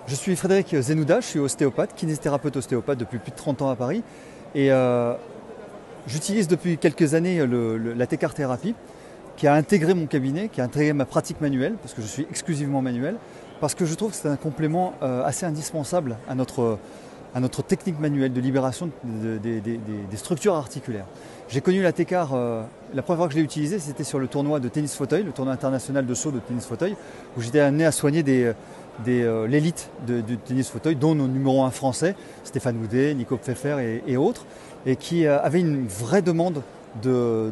Je suis Frédéric Zenouda, je suis ostéopathe, kinésithérapeute ostéopathe depuis plus de 30 ans à Paris. Et j'utilise depuis quelques années la T-CAR thérapie qui a intégré mon cabinet, qui a intégré ma pratique manuelle, parce que je suis exclusivement manuel, parce que je trouve que c'est un complément assez indispensable à notre technique manuelle de libération des structures articulaires. J'ai connu la T-CAR, la première fois que je l'ai utilisée, c'était sur le tournoi de tennis fauteuil, le tournoi international de saut de tennis fauteuil, où j'étais amené à soigner l'élite du tennis fauteuil, dont nos numéros 1 français, Stéphane Houdet, Nico Pfeffer et autres, et qui avaient une vraie demande de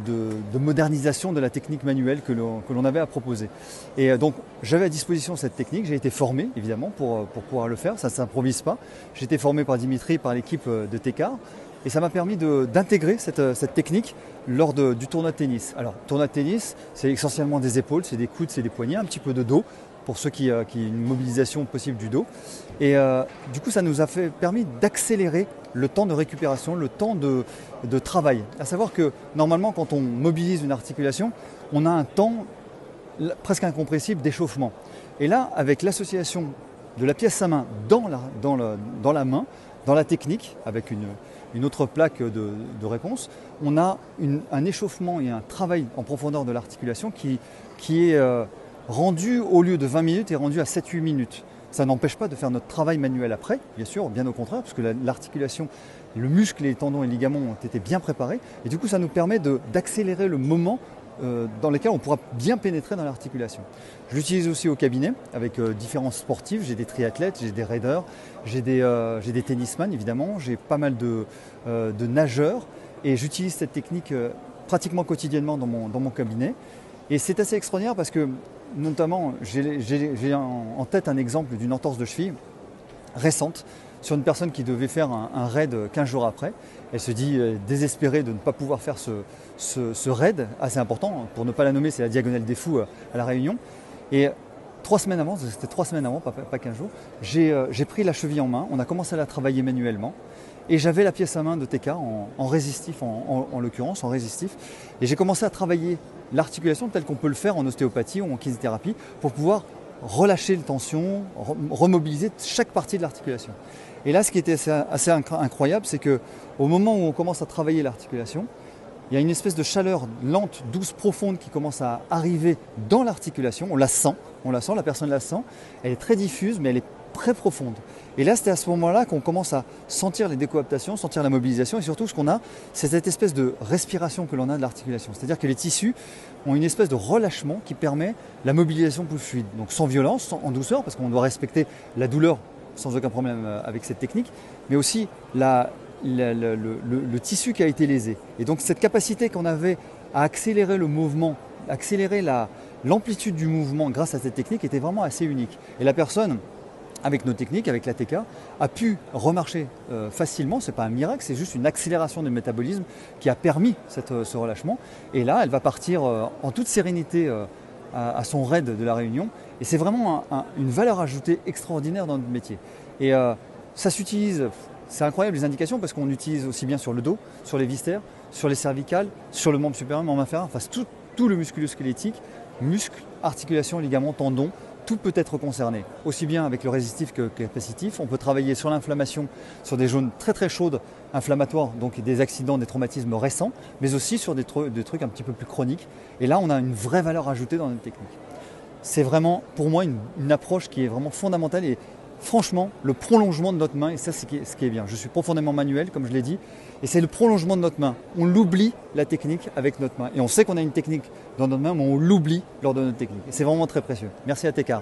modernisation de la technique manuelle que l'on avait à proposer. Et donc j'avais à disposition cette technique, j'ai été formé évidemment pour pouvoir le faire, ça ne s'improvise pas. J'ai été formé par Dimitri, par l'équipe de T-CAR, et ça m'a permis d'intégrer cette technique lors du tournoi de tennis. Alors, tournoi de tennis, c'est essentiellement des épaules, c'est des coudes, c'est des poignets, un petit peu de dos, pour ceux qui ont une mobilisation possible du dos. Et du coup, ça nous a permis d'accélérer le temps de récupération, le temps de travail. À savoir que normalement, quand on mobilise une articulation, on a un temps presque incompressible d'échauffement. Et là, avec l'association de la pièce à main dans la main, dans la technique, avec une autre plaque de réponse, on a un échauffement et un travail en profondeur de l'articulation qui est rendu, au lieu de 20 minutes, est rendu à 7-8 minutes. Ça n'empêche pas de faire notre travail manuel après, bien sûr, bien au contraire, parce que l'articulation, le muscle, les tendons et les ligaments ont été bien préparés. Et du coup, ça nous permet d'accélérer le moment dans lequel on pourra bien pénétrer dans l'articulation. Je l'utilise aussi au cabinet avec différents sportifs. J'ai des triathlètes, j'ai des raiders, j'ai des tennisman évidemment, j'ai pas mal de nageurs. Et j'utilise cette technique pratiquement quotidiennement dans mon cabinet. Et c'est assez extraordinaire parce que, notamment, j'ai en tête un exemple d'une entorse de cheville récente sur une personne qui devait faire un raid 15 jours après. Elle se dit désespérée de ne pas pouvoir faire ce raid assez important. Pour ne pas la nommer, c'est la Diagonale des Fous à La Réunion. Et 3 semaines avant, c'était 3 semaines avant, pas 15 jours, j'ai pris la cheville en main, on a commencé à la travailler manuellement. Et j'avais la pièce à main de T-CAR en résistif, en l'occurrence, en résistif. Et j'ai commencé à travailler l'articulation telle qu'on peut le faire en ostéopathie ou en kinésithérapie pour pouvoir relâcher les tensions, remobiliser chaque partie de l'articulation. Et là, ce qui était assez incroyable, c'est qu'au moment où on commence à travailler l'articulation, il y a une espèce de chaleur lente, douce, profonde qui commence à arriver dans l'articulation. On la sent, la personne la sent. Elle est très diffuse, mais elle est très profonde. Et là, c'était à ce moment-là qu'on commence à sentir les décoaptations, sentir la mobilisation, et surtout ce qu'on a, c'est cette espèce de respiration que l'on a de l'articulation. C'est-à-dire que les tissus ont une espèce de relâchement qui permet la mobilisation plus fluide. Donc sans violence, en douceur, parce qu'on doit respecter la douleur sans aucun problème avec cette technique, mais aussi le tissu qui a été lésé. Et donc cette capacité qu'on avait à accélérer le mouvement, accélérer l'amplitude du mouvement grâce à cette technique était vraiment assez unique. Et la personne, avec nos techniques, avec la T-CAR, a pu remarcher facilement. Ce n'est pas un miracle, c'est juste une accélération du métabolisme qui a permis ce relâchement. Et là, elle va partir en toute sérénité à son raid de La Réunion. Et c'est vraiment une valeur ajoutée extraordinaire dans notre métier. Et ça s'utilise, c'est incroyable les indications, parce qu'on utilise aussi bien sur le dos, sur les viscères, sur les cervicales, sur le membre supérieur, membre inférieur, enfin tout le musculo-squelettique, muscles, articulations, ligaments, tendons. Tout peut être concerné, aussi bien avec le résistif que le capacitif. On peut travailler sur l'inflammation, sur des zones très très chaudes, inflammatoires, donc des accidents, des traumatismes récents, mais aussi sur des trucs un petit peu plus chroniques. Et là, on a une vraie valeur ajoutée dans notre technique. C'est vraiment, pour moi, une approche qui est vraiment fondamentale et franchement, le prolongement de notre main, et ça, c'est ce qui est bien. Je suis profondément manuel, comme je l'ai dit, et c'est le prolongement de notre main. On l'oublie, la technique, avec notre main. Et on sait qu'on a une technique dans notre main, mais on l'oublie lors de notre technique. Et c'est vraiment très précieux. Merci à T-CAR.